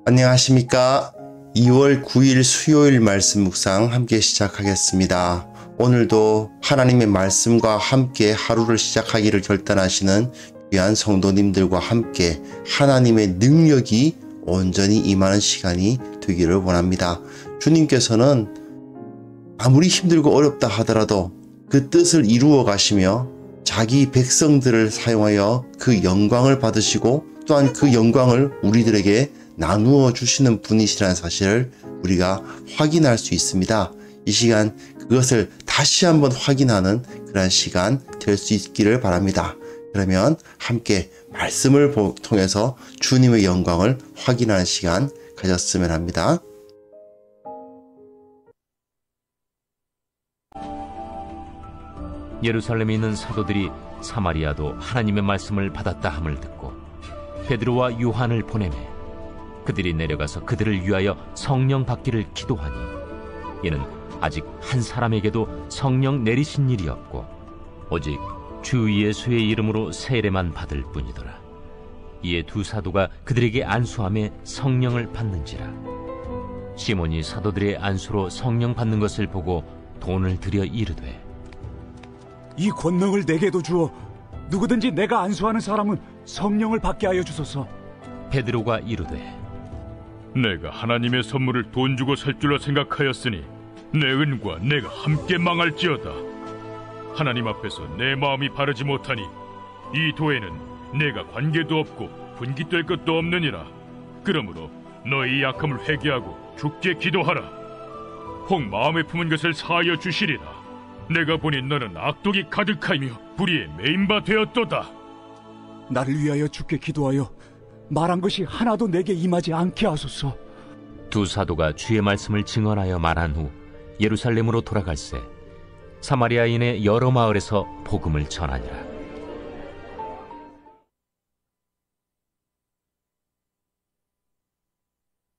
안녕하십니까. 2월 9일 수요일 말씀 묵상 함께 시작하겠습니다. 오늘도 하나님의 말씀과 함께 하루를 시작하기를 결단하시는 귀한 성도님들과 함께 하나님의 능력이 온전히 임하는 시간이 되기를 원합니다. 주님께서는 아무리 힘들고 어렵다 하더라도 그 뜻을 이루어 가시며 자기 백성들을 사용하여 그 영광을 받으시고 또한 그 영광을 우리들에게 나누어 주시는 분이시라는 사실을 우리가 확인할 수 있습니다. 이 시간 그것을 다시 한번 확인하는 그런 시간 될 수 있기를 바랍니다. 그러면 함께 말씀을 통해서 주님의 영광을 확인하는 시간 가졌으면 합니다. 예루살렘에 있는 사도들이 사마리아도 하나님의 말씀을 받았다 함을 듣고 베드로와 요한을 보내매 그들이 내려가서 그들을 위하여 성령 받기를 기도하니 이는 아직 한 사람에게도 성령 내리신 일이 없고 오직 주 예수의 이름으로 세례만 받을 뿐이더라. 이에 두 사도가 그들에게 안수하며 성령을 받는지라. 시몬이 사도들의 안수로 성령 받는 것을 보고 돈을 들여 이르되 이 권능을 내게도 주어 누구든지 내가 안수하는 사람은 성령을 받게 하여 주소서. 베드로가 이르되 내가 하나님의 선물을 돈 주고 살 줄로 생각하였으니 내 은과 내가 함께 망할지어다. 하나님 앞에서 내 마음이 바르지 못하니 이 도에는 내가 관계도 없고 분깃될 것도 없느니라. 그러므로 너희 약함을 회개하고 주께 기도하라. 혹 마음에 품은 것을 사하여 주시리라. 내가 보니 너는 악독이 가득하며 불의에 매인 바 되었도다. 나를 위하여 주께 기도하여 말한 것이 하나도 내게 임하지 않게 하소서. 두 사도가 주의 말씀을 증언하여 말한 후 예루살렘으로 돌아갈새 사마리아인의 여러 마을에서 복음을 전하니라.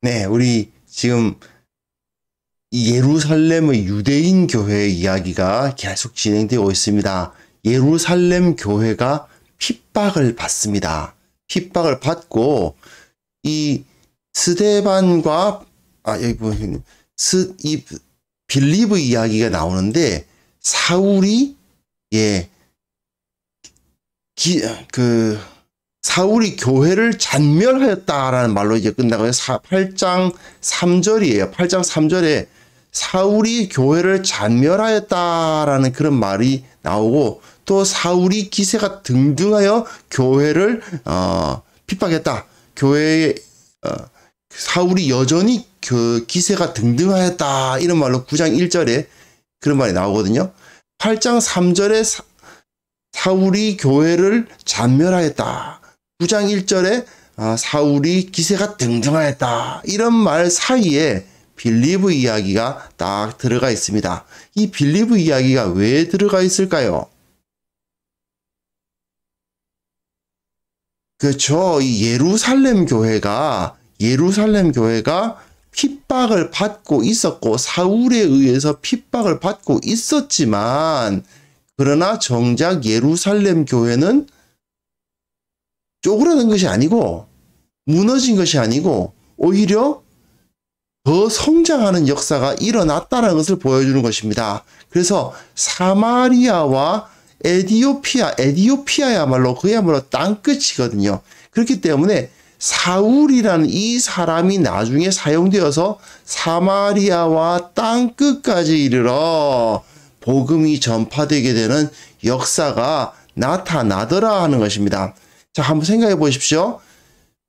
네, 우리 지금 예루살렘의 유대인 교회의 이야기가 계속 진행되고 있습니다. 예루살렘 교회가 핍박을 받습니다. 핍박을 받고 이 스데반과 이 빌립의 이야기가 나오는데 사울이 사울이 교회를 잔멸하였다라는 말로 이제 끝나고요. 8장 3절이에요. 8장 3절에 사울이 교회를 잔멸하였다라는 그런 말이 나오고 또 사울이 기세가 등등하여 교회를 핍박했다. 교회에 사울이 여전히 그 기세가 등등하였다. 이런 말로 9장 1절에 그런 말이 나오거든요. 8장 3절에 사울이 교회를 잔멸하였다. 9장 1절에 사울이 기세가 등등하였다. 이런 말 사이에 빌립의 이야기가 딱 들어가 있습니다. 이 빌립의 이야기가 왜 들어가 있을까요? 그렇죠. 이 예루살렘 교회가 핍박을 받고 있었고 사울에 의해서 핍박을 받고 있었지만 그러나 정작 예루살렘 교회는 쪼그라든 것이 아니고 무너진 것이 아니고 오히려 더 성장하는 역사가 일어났다는 것을 보여주는 것입니다. 그래서 사마리아와 에디오피아야말로 그야말로 땅끝이거든요. 그렇기 때문에 사울이라는 이 사람이 나중에 사용되어서 사마리아와 땅끝까지 이르러 복음이 전파되게 되는 역사가 나타나더라 하는 것입니다. 자, 한번 생각해 보십시오.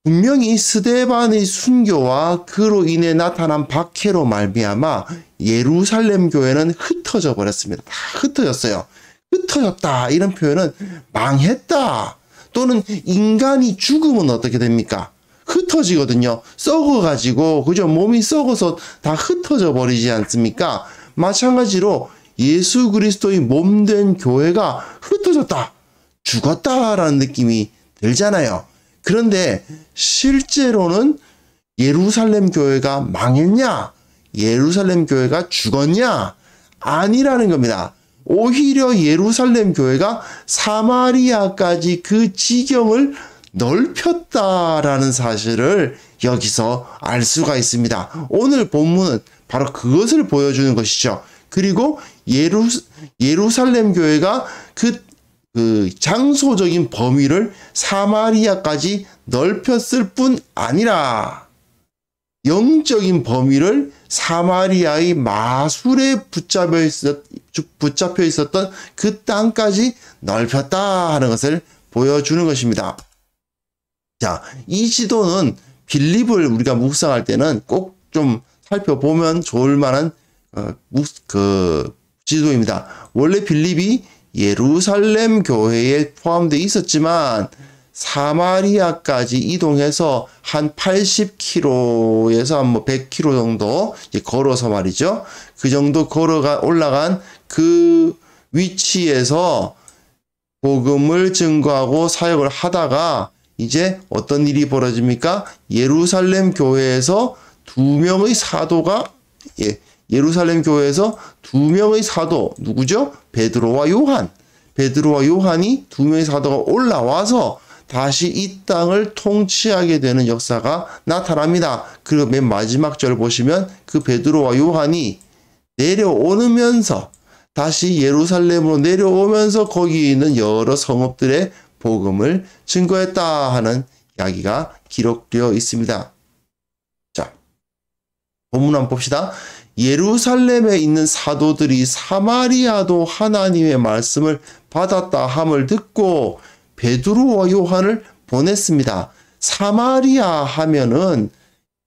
분명히 스데반의 순교와 그로 인해 나타난 박해로 말미암아 예루살렘 교회는 흩어져 버렸습니다. 다 흩어졌어요. 흩어졌다 이런 표현은 망했다 또는 인간이 죽으면 어떻게 됩니까? 흩어지거든요. 썩어가지고 그죠? 몸이 썩어서 다 흩어져 버리지 않습니까? 마찬가지로 예수 그리스도의 몸된 교회가 흩어졌다, 죽었다라는 느낌이 들잖아요. 그런데 실제로는 예루살렘 교회가 망했냐? 예루살렘 교회가 죽었냐? 아니라는 겁니다. 오히려 예루살렘 교회가 사마리아까지 그 지경을 넓혔다라는 사실을 여기서 알 수가 있습니다. 오늘 본문은 바로 그것을 보여주는 것이죠. 그리고 예루살렘 교회가 그 장소적인 범위를 사마리아까지 넓혔을 뿐 아니라 영적인 범위를 사마리아의 마술에 붙잡혀 있었던 그 땅까지 넓혔다 하는 것을 보여주는 것입니다. 자, 이 지도는 빌립을 우리가 묵상할 때는 꼭 좀 살펴보면 좋을 만한 지도입니다. 원래 빌립이 예루살렘 교회에 포함되어 있었지만 사마리아까지 이동해서 한 80km에서 한 100km 정도 걸어서 말이죠. 그 정도 올라간 그 위치에서 복음을 증거하고 사역을 하다가 이제 어떤 일이 벌어집니까? 예루살렘 교회에서 두 명의 사도, 누구죠? 베드로와 요한이 두 명의 사도가 올라와서 다시 이 땅을 통치하게 되는 역사가 나타납니다. 그리고 맨 마지막 절 보시면 그 베드로와 요한이 내려오면서 다시 예루살렘으로 내려오면서 거기 있는 여러 성읍들의 복음을 증거했다 하는 이야기가 기록되어 있습니다. 자, 본문 한번 봅시다. 예루살렘에 있는 사도들이 사마리아도 하나님의 말씀을 받았다 함을 듣고 베드로와 요한을 보냈습니다. 사마리아 하면은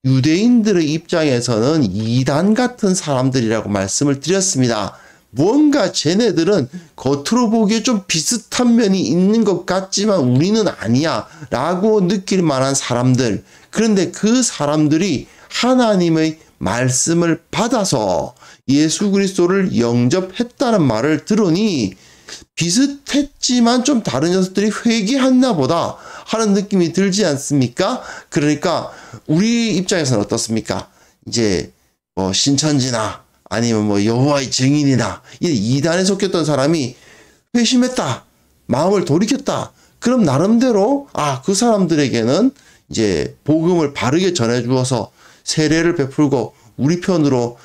유대인들의 입장에서는 이단 같은 사람들이라고 말씀을 드렸습니다. 뭔가 쟤네들은 겉으로 보기에 좀 비슷한 면이 있는 것 같지만 우리는 아니야 라고 느낄 만한 사람들. 그런데 그 사람들이 하나님의 말씀을 받아서 예수 그리스도를 영접했다는 말을 들으니 비슷했지만 좀 다른 녀석들이 회개했나 보다 하는 느낌이 들지 않습니까? 그러니까 우리 입장에서는 어떻습니까? 이제 뭐 신천지나 아니면 뭐 여호와의 증인이나 이단에 속했던 사람이 회심했다, 마음을 돌이켰다. 그럼 나름대로 그 사람들에게는 이제 복음을 바르게 전해 주어서 세례를 베풀고 우리 편으로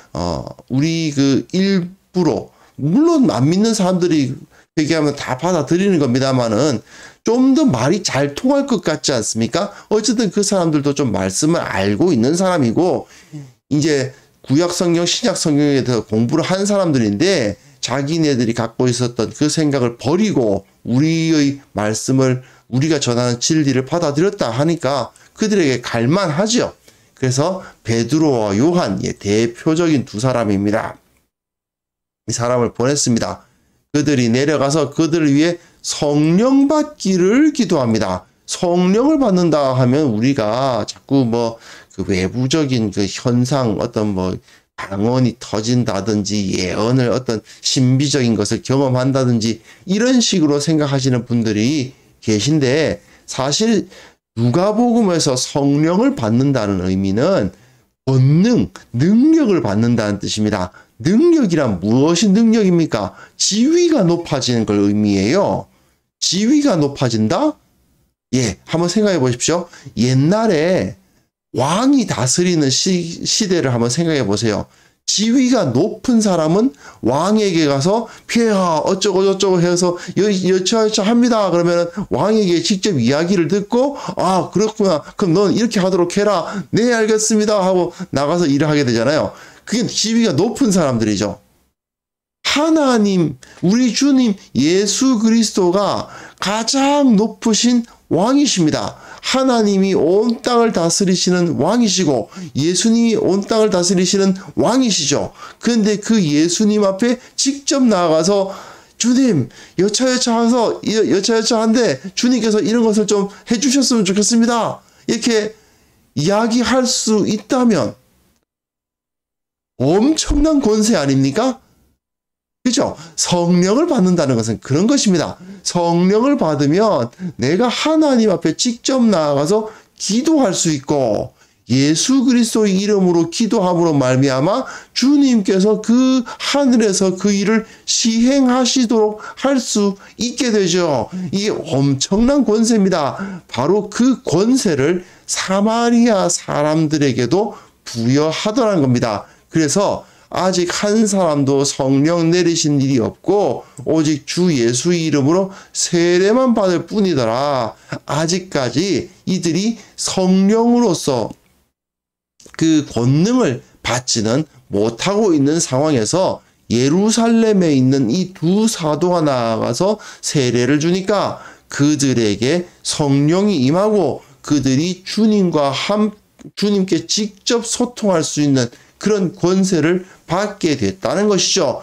우리 그 일부로 물론 안 믿는 사람들이 회개하면 다 받아들이는 겁니다만은 좀 더 말이 잘 통할 것 같지 않습니까? 어쨌든 그 사람들도 좀 말씀을 알고 있는 사람이고 이제 구약 성경, 신약 성경에 대해서 공부를 한 사람들인데 자기네들이 갖고 있었던 그 생각을 버리고 우리의 말씀을 우리가 전하는 진리를 받아들였다 하니까 그들에게 갈만하죠. 그래서 베드로와 요한, 대표적인 두 사람입니다. 이 사람을 보냈습니다. 그들이 내려가서 그들을 위해 성령 받기를 기도합니다. 성령을 받는다 하면 우리가 자꾸 그 외부적인 그 현상, 어떤 방언이 터진다든지 예언을 어떤 신비적인 것을 경험한다든지 이런 식으로 생각하시는 분들이 계신데 사실 누가복음에서 성령을 받는다는 의미는 권능, 능력을 받는다는 뜻입니다. 능력이란 무엇이 능력입니까? 지위가 높아지는 걸 의미해요. 지위가 높아진다? 한번 생각해 보십시오. 옛날에 왕이 다스리는 시대를 한번 생각해 보세요. 지위가 높은 사람은 왕에게 가서 폐하 어쩌고 저쩌고 해서 여차여차 합니다. 그러면 왕에게 직접 이야기를 듣고 그렇구나. 그럼 넌 이렇게 하도록 해라. 네 알겠습니다 하고 나가서 일을 하게 되잖아요. 그게 지위가 높은 사람들이죠. 하나님, 우리 주님 예수 그리스도가 가장 높으신 왕이십니다. 하나님이 온 땅을 다스리시는 왕이시고 예수님이 온 땅을 다스리시는 왕이시죠. 그런데 그 예수님 앞에 직접 나아가서 주님 여차여차한데 주님께서 이런 것을 좀 해주셨으면 좋겠습니다. 이렇게 이야기할 수 있다면 엄청난 권세 아닙니까? 그렇죠? 성령을 받는다는 것은 그런 것입니다. 성령을 받으면 내가 하나님 앞에 직접 나아가서 기도할 수 있고 예수 그리스도의 이름으로 기도함으로 말미암아 주님께서 그 하늘에서 그 일을 시행하시도록 할 수 있게 되죠. 이게 엄청난 권세입니다. 바로 그 권세를 사마리아 사람들에게도 부여하더라는 겁니다. 그래서 아직 한 사람도 성령 내리신 일이 없고 오직 주 예수 이름으로 세례만 받을 뿐이더라. 아직까지 이들이 성령으로서 그 권능을 받지는 못하고 있는 상황에서 예루살렘에 있는 이 두 사도가 나아가서 세례를 주니까 그들에게 성령이 임하고 그들이 주님께 직접 소통할 수 있는 그런 권세를 받게 됐다는 것이죠.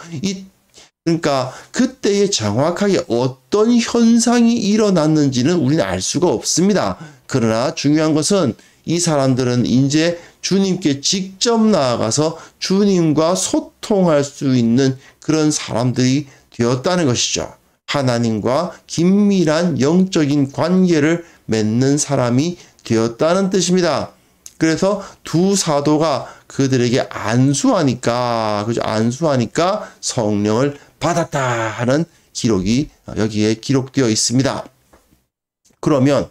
그러니까 그때에 정확하게 어떤 현상이 일어났는지는 우리는 알 수가 없습니다. 그러나 중요한 것은 이 사람들은 이제 주님께 직접 나아가서 주님과 소통할 수 있는 그런 사람들이 되었다는 것이죠. 하나님과 긴밀한 영적인 관계를 맺는 사람이 되었다는 뜻입니다. 그래서 두 사도가 그들에게 안수하니까 성령을 받았다 하는 기록이 여기에 기록되어 있습니다. 그러면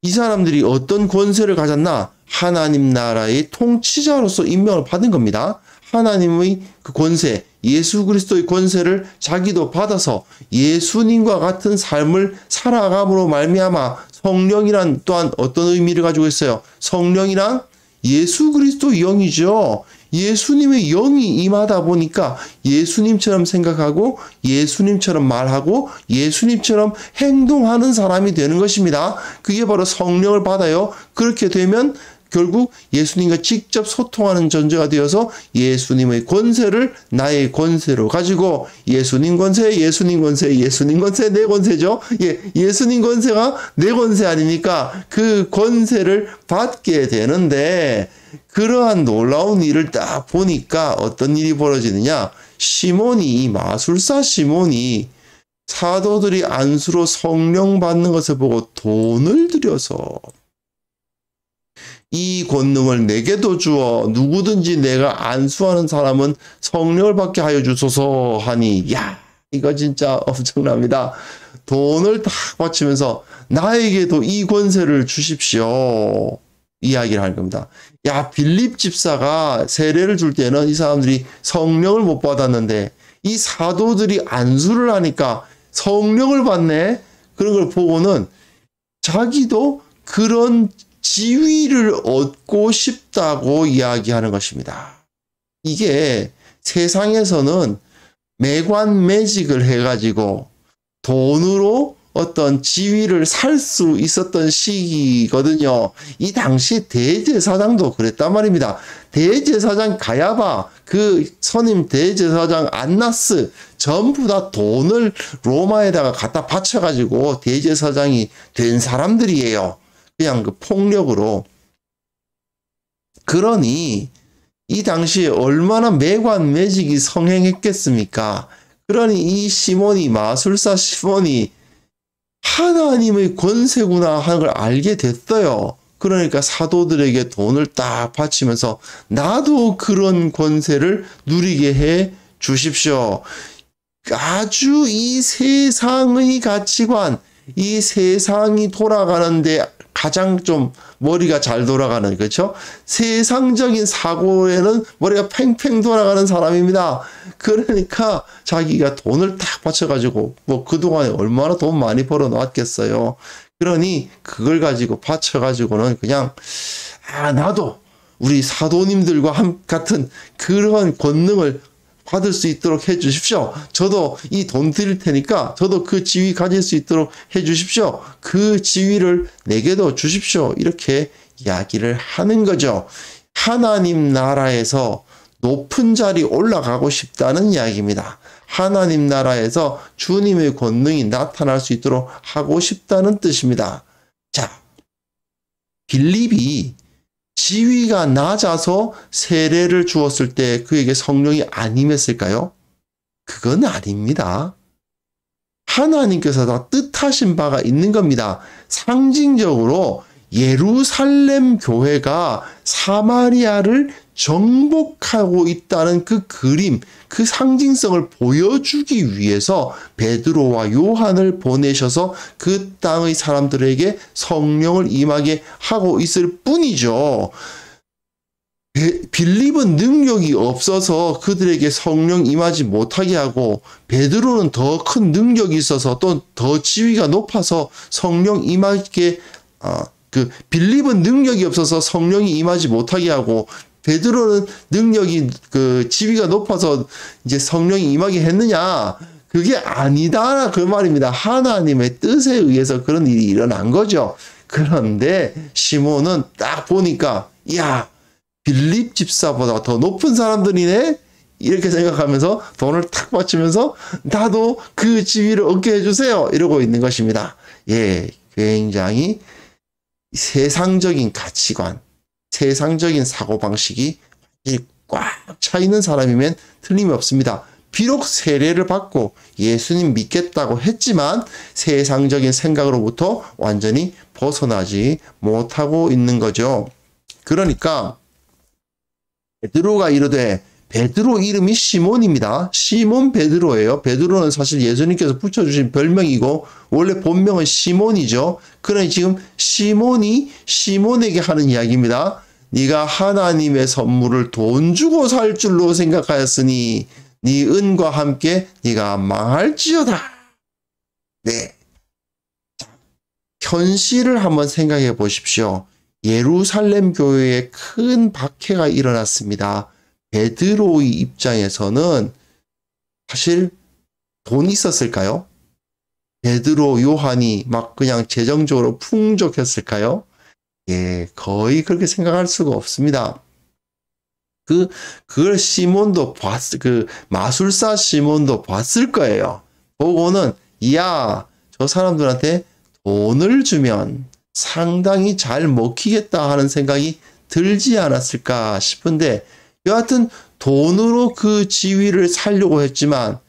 이 사람들이 어떤 권세를 가졌나? 하나님 나라의 통치자로서 임명을 받은 겁니다. 하나님의 그 권세, 예수 그리스도의 권세를 자기도 받아서 예수님과 같은 삶을 살아감으로 말미암아 성령이란 또한 어떤 의미를 가지고 있어요? 성령이란 예수 그리스도 영이죠. 예수님의 영이 임하다 보니까 예수님처럼 생각하고 예수님처럼 말하고 예수님처럼 행동하는 사람이 되는 것입니다. 그게 바로 성령을 받아요. 그렇게 되면 결국 예수님과 직접 소통하는 존재가 되어서 예수님의 권세를 나의 권세로 가지고 예수님 권세 내 권세죠. 예수님 권세가 내 권세 아닙니까? 그 권세를 받게 되는데 그러한 놀라운 일을 딱 보니까 어떤 일이 벌어지느냐? 마술사 시몬이 사도들이 안수로 성령 받는 것을 보고 돈을 들여서 이 권능을 내게도 주어 누구든지 내가 안수하는 사람은 성령을 받게 하여 주소서 하니, 이거 진짜 엄청납니다. 돈을 딱 바치면서 나에게도 이 권세를 주십시오 이야기를 하는 겁니다. 빌립 집사가 세례를 줄 때는 이 사람들이 성령을 못 받았는데 이 사도들이 안수를 하니까 성령을 받네. 그런 걸 보고는 자기도 그런 지위를 얻고 싶다고 이야기하는 것입니다. 이게 세상에서는 매관매직을 해가지고 돈으로 어떤 지위를 살 수 있었던 시기거든요. 이 당시 대제사장도 그랬단 말입니다. 대제사장 가야바, 그 선임 대제사장 안나스 전부 다 돈을 로마에다가 갖다 바쳐가지고 대제사장이 된 사람들이에요. 그냥 그 폭력으로. 그러니 이 당시에 얼마나 매관매직이 성행했겠습니까? 그러니 이 마술사 시몬이 하나님의 권세구나 하는 걸 알게 됐어요. 그러니까 사도들에게 돈을 딱 바치면서 나도 그런 권세를 누리게 해 주십시오. 아주 이 세상의 가치관, 이 세상이 돌아가는데 가장 좀 머리가 잘 돌아가는, 그렇죠? 세상적인 사고에는 머리가 팽팽 돌아가는 사람입니다. 그러니까 자기가 돈을 딱 바쳐가지고 그동안에 얼마나 돈 많이 벌어 놨겠어요. 그러니 그걸 가지고 바쳐가지고는 그냥 나도 우리 사도님들과 같은 그런 권능을 받을 수 있도록 해 주십시오. 저도 이 돈 드릴 테니까 저도 그 지위 가질 수 있도록 해 주십시오. 그 지위를 내게도 주십시오. 이렇게 이야기를 하는 거죠. 하나님 나라에서 높은 자리 올라가고 싶다는 이야기입니다. 하나님 나라에서 주님의 권능이 나타날 수 있도록 하고 싶다는 뜻입니다. 자, 빌립이 지위가 낮아서 세례를 주었을 때 그에게 성령이 안 임했을까요? 그건 아닙니다. 하나님께서 다 뜻하신 바가 있는 겁니다. 상징적으로 예루살렘 교회가 사마리아를 정복하고 있다는 그 그림, 그 상징성을 보여주기 위해서 베드로와 요한을 보내셔서 그 땅의 사람들에게 성령을 임하게 하고 있을 뿐이죠. 빌립은 능력이 없어서 그들에게 성령 임하지 못하게 하고, 베드로는 더 큰 능력이 있어서 또 더 지위가 높아서 성령 임하게, 빌립은 능력이 없어서 성령이 임하지 못하게 하고, 베드로는 능력이 지위가 높아서 이제 성령이 임하게 했느냐? 그게 아니다, 그 말입니다. 하나님의 뜻에 의해서 그런 일이 일어난 거죠. 그런데 시몬은 딱 보니까, 야, 빌립 집사보다 더 높은 사람들이네? 이렇게 생각하면서 돈을 탁 바치면서 나도 그 지위를 얻게 해주세요. 이러고 있는 것입니다. 예, 굉장히 세상적인 가치관, 세상적인 사고방식이 꽉 차 있는 사람이면 틀림이 없습니다. 비록 세례를 받고 예수님 믿겠다고 했지만 세상적인 생각으로부터 완전히 벗어나지 못하고 있는 거죠. 그러니까 베드로가 이르되, 베드로 이름이 시몬입니다. 시몬 베드로예요. 베드로는 사실 예수님께서 붙여주신 별명이고 원래 본명은 시몬이죠. 그러니 지금 시몬이 시몬에게 하는 이야기입니다. 네가 하나님의 선물을 돈 주고 살 줄로 생각하였으니 네 은과 함께 네가 망할지어다. 네. 현실을 한번 생각해 보십시오. 예루살렘 교회에 큰 박해가 일어났습니다. 베드로의 입장에서는 사실 돈이 있었을까요? 베드로, 요한이 막 그냥 재정적으로 풍족했을까요? 예, 거의 그렇게 생각할 수가 없습니다. 그걸 시몬도 마술사 시몬도 봤을 거예요. 보고는, 이야, 저 사람들한테 돈을 주면 상당히 잘 먹히겠다 하는 생각이 들지 않았을까 싶은데, 여하튼 돈으로 그 지위를 살려고 했지만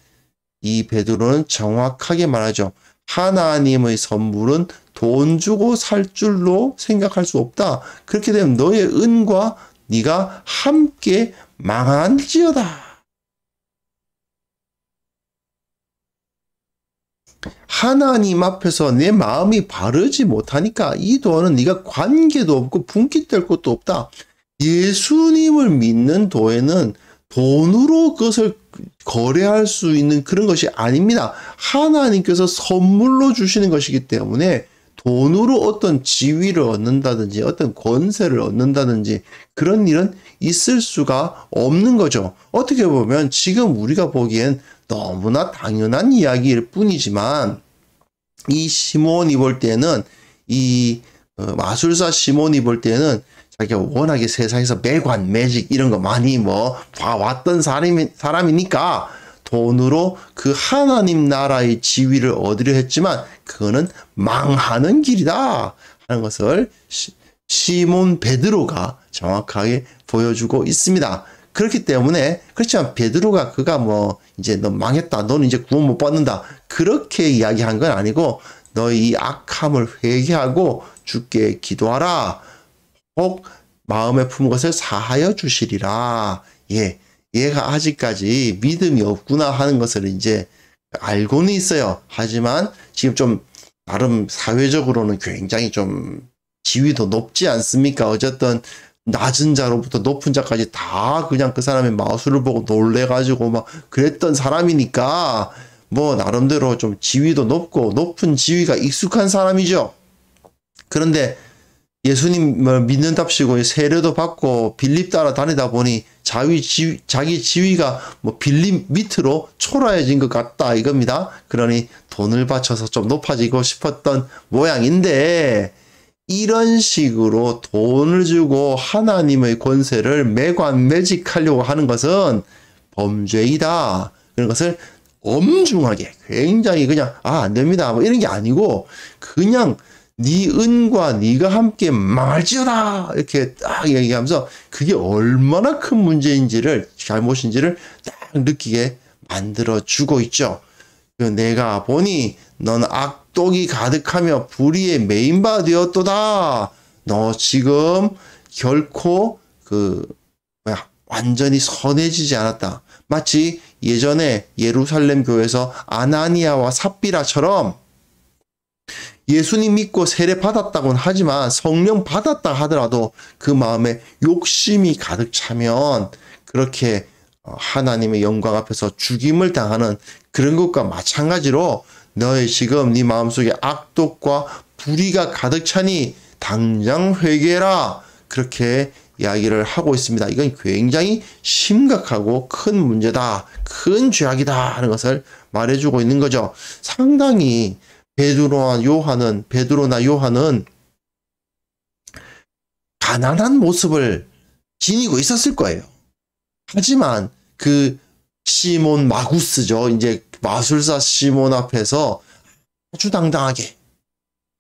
이 베드로는 정확하게 말하죠. 하나님의 선물은 돈 주고 살 줄로 생각할 수 없다. 그렇게 되면 너의 은과 네가 함께 망할지어다. 하나님 앞에서 내 마음이 바르지 못하니까 이 돈은 네가 관계도 없고 분깃될 것도 없다. 예수님을 믿는 도에는 돈으로 그것을 거래할 수 있는 그런 것이 아닙니다. 하나님께서 선물로 주시는 것이기 때문에 돈으로 어떤 지위를 얻는다든지 어떤 권세를 얻는다든지 그런 일은 있을 수가 없는 거죠. 어떻게 보면 지금 우리가 보기엔 너무나 당연한 이야기일 뿐이지만, 이 시몬이 볼 때는, 이 마술사 시몬이 볼 때는 자기가 워낙에 세상에서 매관, 매직 이런 거 많이 봐왔던 사람이니까 돈으로 그 하나님 나라의 지위를 얻으려 했지만 그거는 망하는 길이다 하는 것을 시몬 베드로가 정확하게 보여주고 있습니다. 그렇기 때문에, 그렇지만 베드로가 이제 너 망했다, 너는 이제 구원 못 받는다, 그렇게 이야기한 건 아니고, 너희 이 악함을 회개하고 주께 기도하라. 혹 마음에 품은 것을 사하여 주시리라. 예, 얘가 아직까지 믿음이 없구나 하는 것을 이제 알고는 있어요. 하지만 지금 좀 나름 사회적으로는 굉장히 좀 지위도 높지 않습니까? 어쨌든 낮은 자로부터 높은 자까지 다 그냥 그 사람의 마술을 보고 놀래가지고 막 그랬던 사람이니까 나름대로 좀 지위도 높고 높은 지위가 익숙한 사람이죠. 그런데 예수님을 믿는답시고 세례도 받고 빌립 따라 다니다 보니 자기 지위가 빌립 밑으로 초라해진 것 같다 이겁니다. 그러니 돈을 바쳐서 좀 높아지고 싶었던 모양인데, 이런 식으로 돈을 주고 하나님의 권세를 매관매직하려고 하는 것은 범죄이다. 그런 것을 엄중하게 굉장히 그냥 안 됩니다 이런 게 아니고, 그냥 네 은과 네가 함께 망할지어다 이렇게 딱 얘기하면서 그게 얼마나 큰 문제인지를, 잘못인지를 딱 느끼게 만들어주고 있죠. 내가 보니 너는 악독이 가득하며 불의에 매인 바 되었도다. 너 지금 결코 완전히 선해지지 않았다. 마치 예전에 예루살렘 교회에서 아나니아와 삽비라처럼 예수님 믿고 세례 받았다고는 하지만 성령 받았다 하더라도 그 마음에 욕심이 가득 차면 그렇게 하나님의 영광 앞에서 죽임을 당하는 그런 것과 마찬가지로 너의 지금 네 마음속에 악독과 불의가 가득 차니 당장 회개해라. 그렇게 이야기를 하고 있습니다. 이건 굉장히 심각하고 큰 문제다. 큰 죄악이다 하는 것을 말해주고 있는 거죠. 상당히 베드로나 요한은 가난한 모습을 지니고 있었을 거예요. 하지만 그 시몬 마구스죠. 이제 마술사 시몬 앞에서 아주 당당하게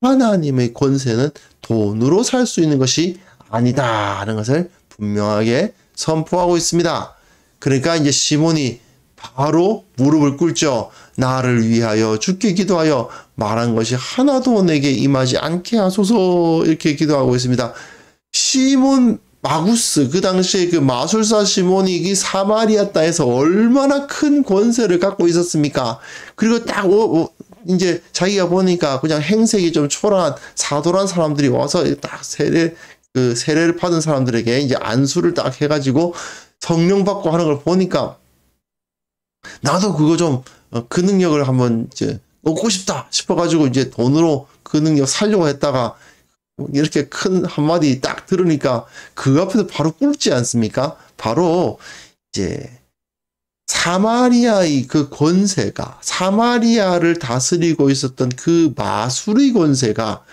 하나님의 권세는 돈으로 살 수 있는 것이 아니다 하는 것을 분명하게 선포하고 있습니다. 그러니까 이제 시몬이 바로 무릎을 꿇죠. 나를 위하여 주께 기도하여 말한 것이 하나도 내게 임하지 않게 하소서 이렇게 기도하고 있습니다. 시몬 마구스, 그 당시에 그 마술사 시몬이 이 사마리아 땅에서 얼마나 큰 권세를 갖고 있었습니까? 그리고 딱 이제 자기가 보니까 그냥 행색이 좀 초라한 사도란 사람들이 와서 딱 세례를 받은 사람들에게 이제 안수를 딱 해가지고 성령 받고 하는 걸 보니까 나도 그거 좀 그 능력을 한번 이제 얻고 싶다 싶어가지고 이제 돈으로 그 능력 살려고 했다가 이렇게 큰 한마디 딱 들으니까 그 앞에서 바로 꿇지 않습니까? 바로 이제 사마리아의 그 권세가, 사마리아를 다스리고 있었던 그 마술의 권세가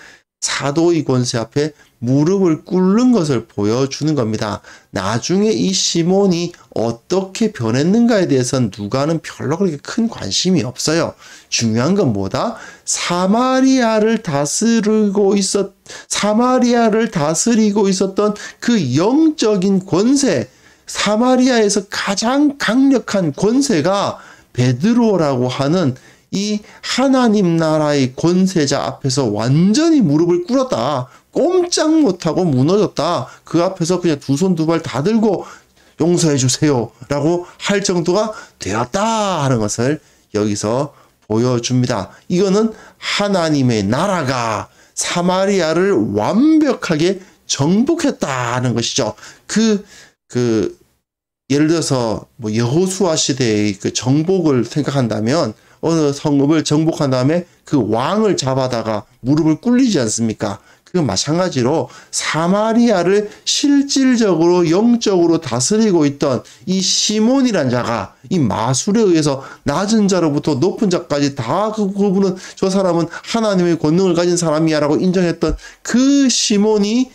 사도의 권세 앞에 무릎을 꿇는 것을 보여주는 겁니다. 나중에 이 시몬이 어떻게 변했는가에 대해서는 누가는 별로 그렇게 큰 관심이 없어요. 중요한 건 뭐다? 사마리아를 다스리고 있었던 그 영적인 권세, 사마리아에서 가장 강력한 권세가 베드로라고 하는 이 하나님 나라의 권세자 앞에서 완전히 무릎을 꿇었다. 꼼짝 못하고 무너졌다. 그 앞에서 그냥 두 손 두 발 다 들고 용서해 주세요 라고 할 정도가 되었다 하는 것을 여기서 보여줍니다. 이거는 하나님의 나라가 사마리아를 완벽하게 정복했다는 것이죠. 예를 들어서 뭐 여호수아 시대의 그 정복을 생각한다면 어느 성읍을 정복한 다음에 그 왕을 잡아다가 무릎을 꿇리지 않습니까? 그 마찬가지로 사마리아를 실질적으로 영적으로 다스리고 있던 이 시몬이란 자가 이 마술에 의해서 낮은 자로부터 높은 자까지 다 그분은 저 사람은 하나님의 권능을 가진 사람이야 라고 인정했던 그 시몬이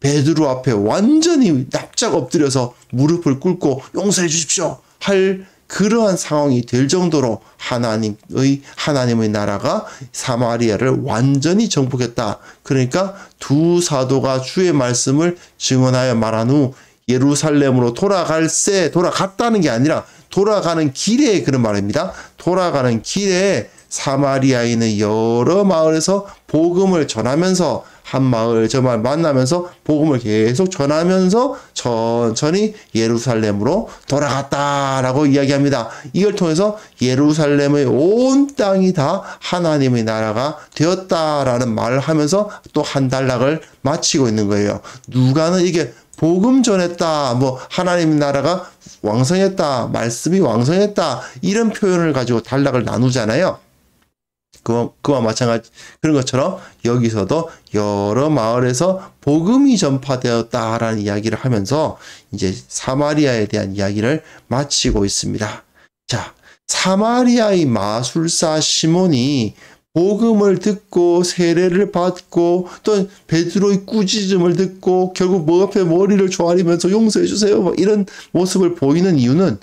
베드로 앞에 완전히 납작 엎드려서 무릎을 꿇고 용서해 주십시오 할 그러한 상황이 될 정도로 하나님의 나라가 사마리아를 완전히 정복했다. 그러니까 두 사도가 주의 말씀을 증언하여 말한 후 예루살렘으로 돌아갔다는 게 아니라 돌아가는 길에 그런 말입니다. 돌아가는 길에 사마리아에 있는 여러 마을에서 복음을 전하면서 한 마을 저 마을 만나면서 복음을 계속 전하면서 천천히 예루살렘으로 돌아갔다라고 이야기합니다. 이걸 통해서 예루살렘의 온 땅이 다 하나님의 나라가 되었다라는 말을 하면서 또 한 단락을 마치고 있는 거예요. 누가는 이게 복음 전했다, 뭐 하나님의 나라가 왕성했다, 말씀이 왕성했다 이런 표현을 가지고 단락을 나누잖아요. 그와 마찬가지 그런 것처럼 여기서도 여러 마을에서 복음이 전파되었다라는 이야기를 하면서 이제 사마리아에 대한 이야기를 마치고 있습니다. 자, 사마리아의 마술사 시몬이 복음을 듣고 세례를 받고 또 베드로의 꾸짖음을 듣고 결국 뭐 앞에 머리를 조아리면서 용서해 주세요 뭐 이런 모습을 보이는 이유는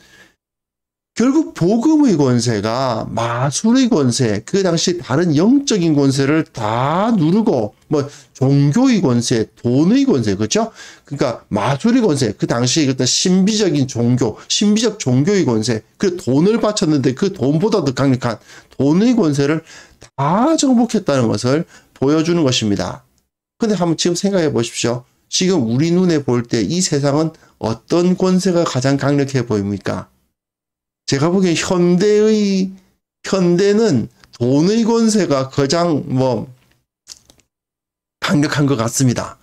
결국 복음의 권세가 마술의 권세, 그 당시 다른 영적인 권세를 다 누르고 뭐 종교의 권세, 돈의 권세, 그렇죠? 그러니까 마술의 권세, 그 당시 어떤 신비적인 종교, 신비적 종교의 권세, 그 돈을 바쳤는데 그 돈보다 더 강력한 돈의 권세를 다 정복했다는 것을 보여주는 것입니다. 근데 한번 지금 생각해 보십시오. 지금 우리 눈에 볼 때 이 세상은 어떤 권세가 가장 강력해 보입니까? 제가 보기엔 현대는 돈의 권세가 가장 강력한 것 같습니다.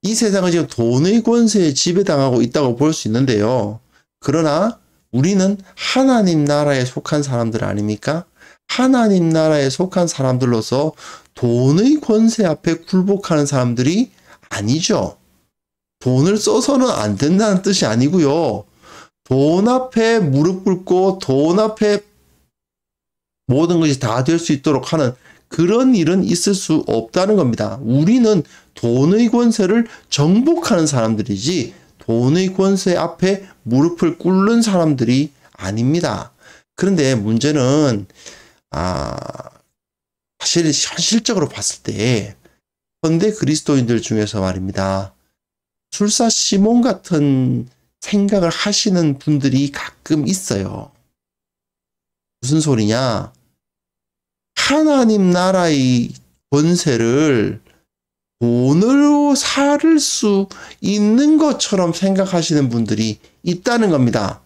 이 세상은 지금 돈의 권세에 지배당하고 있다고 볼 수 있는데요. 그러나 우리는 하나님 나라에 속한 사람들 아닙니까? 하나님 나라에 속한 사람들로서 돈의 권세 앞에 굴복하는 사람들이 아니죠. 돈을 써서는 안 된다는 뜻이 아니고요. 돈 앞에 무릎 꿇고 돈 앞에 모든 것이 다 될 수 있도록 하는 그런 일은 있을 수 없다는 겁니다. 우리는 돈의 권세를 정복하는 사람들이지 돈의 권세 앞에 무릎을 꿇는 사람들이 아닙니다. 그런데 문제는 사실 현실적으로 봤을 때 현대 그리스도인들 중에서 말입니다. 술사 시몬 같은 생각을 하시는 분들이 가끔 있어요. 무슨 소리냐? 하나님 나라의 권세를 돈으로 살 수 있는 것처럼 생각하시는 분들이 있다는 겁니다.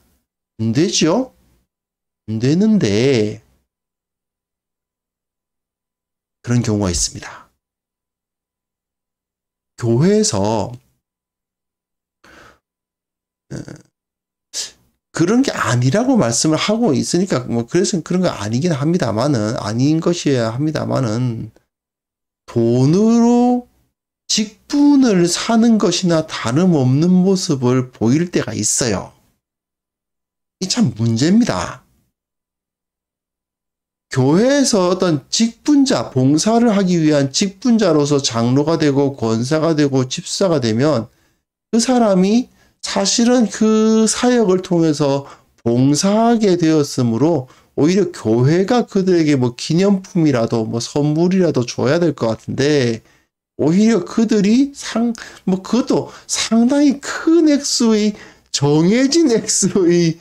안 되죠? 안 되는데 그런 경우가 있습니다. 교회에서 그런 게 아니라고 말씀을 하고 있으니까 그래서 그런 거 아니긴 합니다만은 아닌 것이어야 합니다만은 돈으로 직분을 사는 것이나 다름없는 모습을 보일 때가 있어요. 이 참 문제입니다. 교회에서 어떤 직분자, 봉사를 하기 위한 직분자로서 장로가 되고 권사가 되고 집사가 되면 그 사람이 사실은 그 사역을 통해서 봉사하게 되었으므로 오히려 교회가 그들에게 기념품이라도 선물이라도 줘야 될 것 같은데 오히려 그들이 그것도 상당히 큰 액수의 정해진 액수의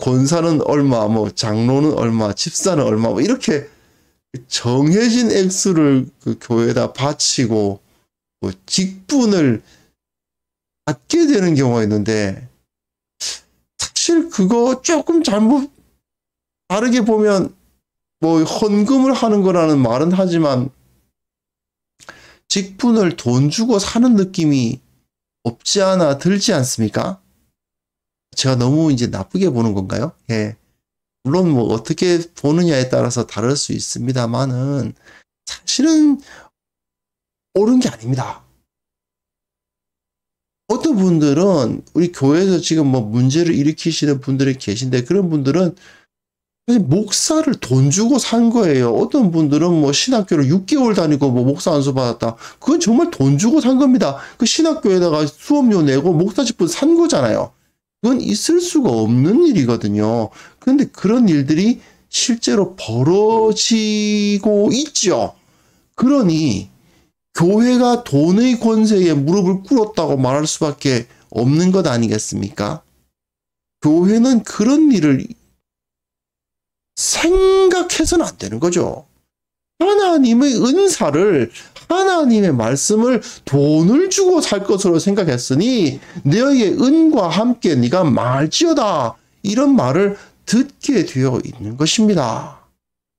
권사는 얼마, 장로는 얼마, 집사는 얼마, 이렇게 정해진 액수를 그 교회에다 바치고 직분을 받게 되는 경우가 있는데 사실 그거 조금 잘못 다르게 보면 헌금을 하는 거라는 말은 하지만 직분을 돈 주고 사는 느낌이 없지 않아 들지 않습니까? 제가 너무 이제 나쁘게 보는 건가요? 예. 물론 어떻게 보느냐에 따라서 다를 수 있습니다만은 사실은 옳은 게 아닙니다. 어떤 분들은 우리 교회에서 지금 문제를 일으키시는 분들이 계신데 그런 분들은 사실 목사를 돈 주고 산 거예요. 어떤 분들은 신학교를 6개월 다니고 목사 안수 받았다. 그건 정말 돈 주고 산 겁니다. 그 신학교에다가 수업료 내고 목사 직분 산 거잖아요. 그건 있을 수가 없는 일이거든요. 그런데 그런 일들이 실제로 벌어지고 있죠. 그러니 교회가 돈의 권세에 무릎을 꿇었다고 말할 수밖에 없는 것 아니겠습니까? 교회는 그런 일을 생각해서는 안 되는 거죠. 하나님의 은사를 하나님의 말씀을 돈을 주고 살 것으로 생각했으니 너희의 은과 함께 네가 망할지어다 이런 말을 듣게 되어 있는 것입니다.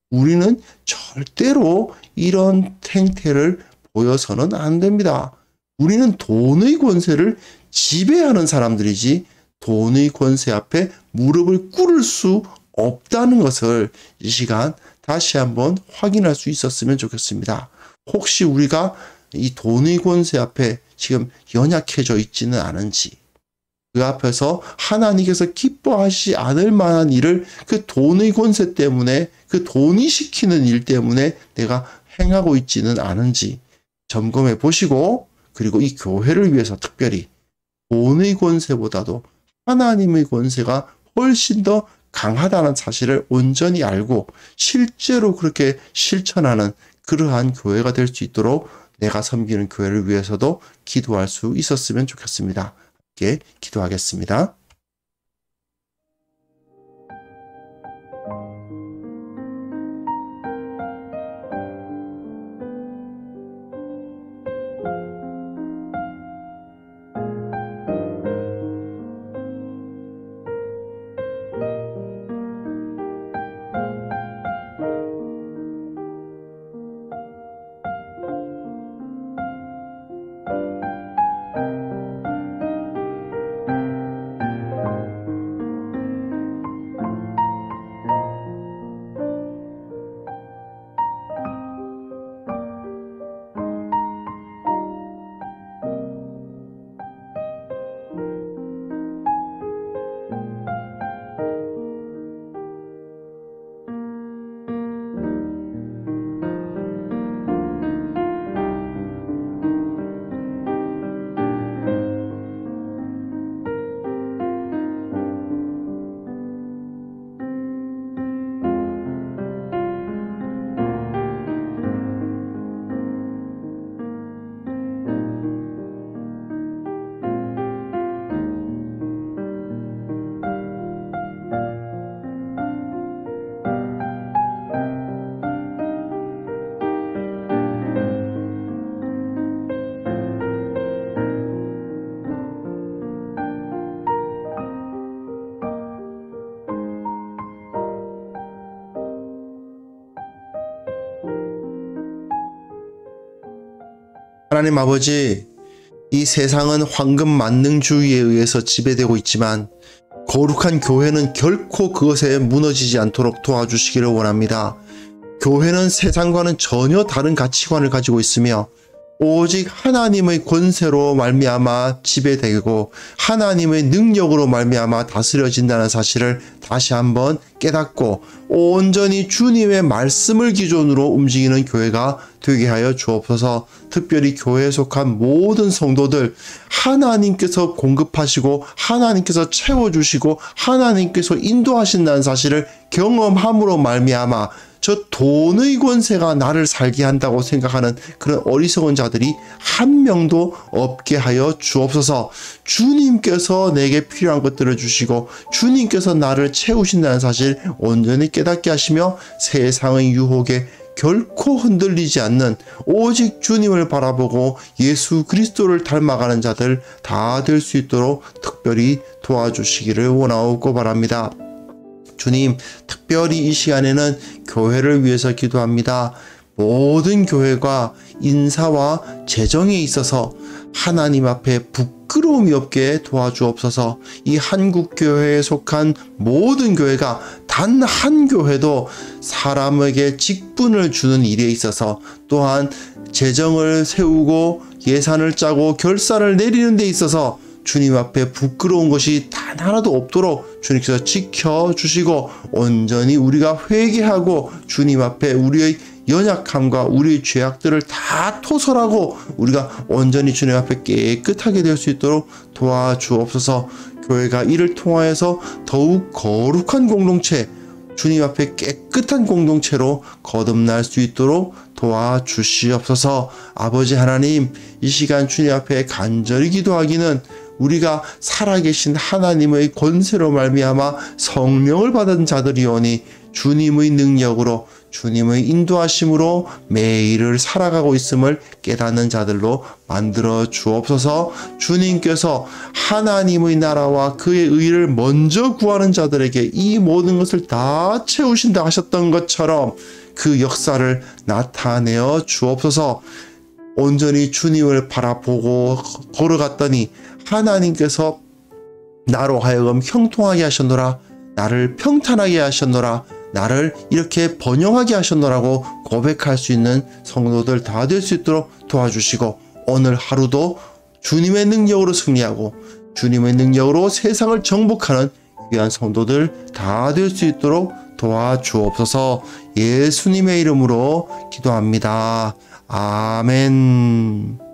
우리는 절대로 이런 행태를 보여서는 안 됩니다. 우리는 돈의 권세를 지배하는 사람들이지 돈의 권세 앞에 무릎을 꿇을 수 없다는 것을 이 시간 다시 한번 확인할 수 있었으면 좋겠습니다. 혹시 우리가 이 돈의 권세 앞에 지금 연약해져 있지는 않은지 그 앞에서 하나님께서 기뻐하시지 않을 만한 일을 그 돈의 권세 때문에 그 돈이 시키는 일 때문에 내가 행하고 있지는 않은지 점검해 보시고 그리고 이 교회를 위해서 특별히 돈의 권세보다도 하나님의 권세가 훨씬 더 강하다는 사실을 온전히 알고 실제로 그렇게 실천하는 그러한 교회가 될 수 있도록 내가 섬기는 교회를 위해서도 기도할 수 있었으면 좋겠습니다. 함께 기도하겠습니다. 하나님 아버지, 이 세상은 황금 만능주의에 의해서 지배되고 있지만 거룩한 교회는 결코 그것에 무너지지 않도록 도와주시기를 원합니다. 교회는 세상과는 전혀 다른 가치관을 가지고 있으며 오직 하나님의 권세로 말미암아 지배되고 하나님의 능력으로 말미암아 다스려진다는 사실을 다시 한번 깨닫고 온전히 주님의 말씀을 기준으로 움직이는 교회가 되게 하여 주옵소서. 특별히 교회에 속한 모든 성도들, 하나님께서 공급하시고 하나님께서 채워주시고 하나님께서 인도하신다는 사실을 경험함으로 말미암아 저 돈의 권세가 나를 살게 한다고 생각하는 그런 어리석은 자들이 한 명도 없게 하여 주옵소서. 주님께서 내게 필요한 것들을 주시고 주님께서 나를 채우신다는 사실 온전히 깨닫게 하시며 세상의 유혹에 결코 흔들리지 않는 오직 주님을 바라보고 예수 그리스도를 닮아가는 자들 다 될 수 있도록 특별히 도와주시기를 원하옵고 바랍니다. 주님, 특별히 이 시간에는 교회를 위해서 기도합니다. 모든 교회가 인사와 재정에 있어서 하나님 앞에 부끄러움이 없게 도와주옵소서. 이 한국교회에 속한 모든 교회가 단 한 교회도 사람에게 직분을 주는 일에 있어서 또한 재정을 세우고 예산을 짜고 결산을 내리는 데 있어서 주님 앞에 부끄러운 것이 단 하나도 없도록 주님께서 지켜주시고 온전히 우리가 회개하고 주님 앞에 우리의 연약함과 우리의 죄악들을 다 토설하고 우리가 온전히 주님 앞에 깨끗하게 될 수 있도록 도와주옵소서. 교회가 이를 통하여서 더욱 거룩한 공동체, 주님 앞에 깨끗한 공동체로 거듭날 수 있도록 도와주시옵소서. 아버지 하나님, 이 시간 주님 앞에 간절히 기도하기는 우리가 살아계신 하나님의 권세로 말미암아 성령을 받은 자들이오니 주님의 능력으로 주님의 인도하심으로 매일을 살아가고 있음을 깨닫는 자들로 만들어 주옵소서. 주님께서 하나님의 나라와 그의 의를 먼저 구하는 자들에게 이 모든 것을 다 채우신다 하셨던 것처럼 그 역사를 나타내어 주옵소서. 온전히 주님을 바라보고 걸어갔더니 하나님께서 나로 하여금 형통하게 하셨노라, 나를 평탄하게 하셨노라, 나를 이렇게 번영하게 하셨노라고 고백할 수 있는 성도들 다 될 수 있도록 도와주시고 오늘 하루도 주님의 능력으로 승리하고 주님의 능력으로 세상을 정복하는 귀한 성도들 다 될 수 있도록 도와주옵소서. 예수님의 이름으로 기도합니다. 아멘.